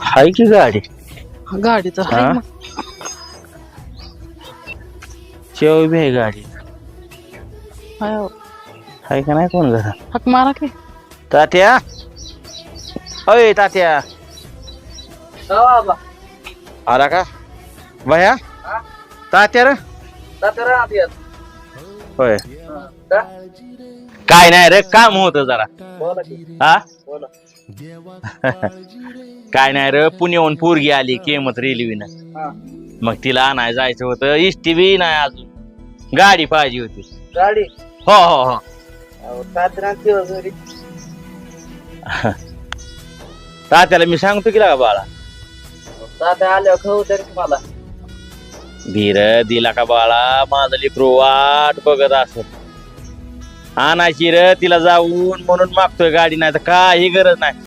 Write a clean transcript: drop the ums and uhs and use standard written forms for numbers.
हाय की गाडी गाडी तर आहे हा? मग. शेव बी आहे गाडी हाय हो. हाय का नाही कोण घरा हाक मारा की. तात्या अय तात्या आला का भया तात्या रे होय काय नाही रे काम होत जरा हा काय नाही रे पुण्याहून पोरगी आली केमत रेल्वेनं मग तिला आणायला जायचं होतं इष्टी बी नाही अजून गाडी पाहिजे होती गाडी हो हो हो तात्याला मी सांगतो की का बाळा तात्या आल्यावर खाऊ तरी मला धीर दिला का बाळा माझं लेकरू वाट बघत असत आणायची रे तिला जाऊन म्हणून मागतोय गाडी नाही तर काही गरज नाही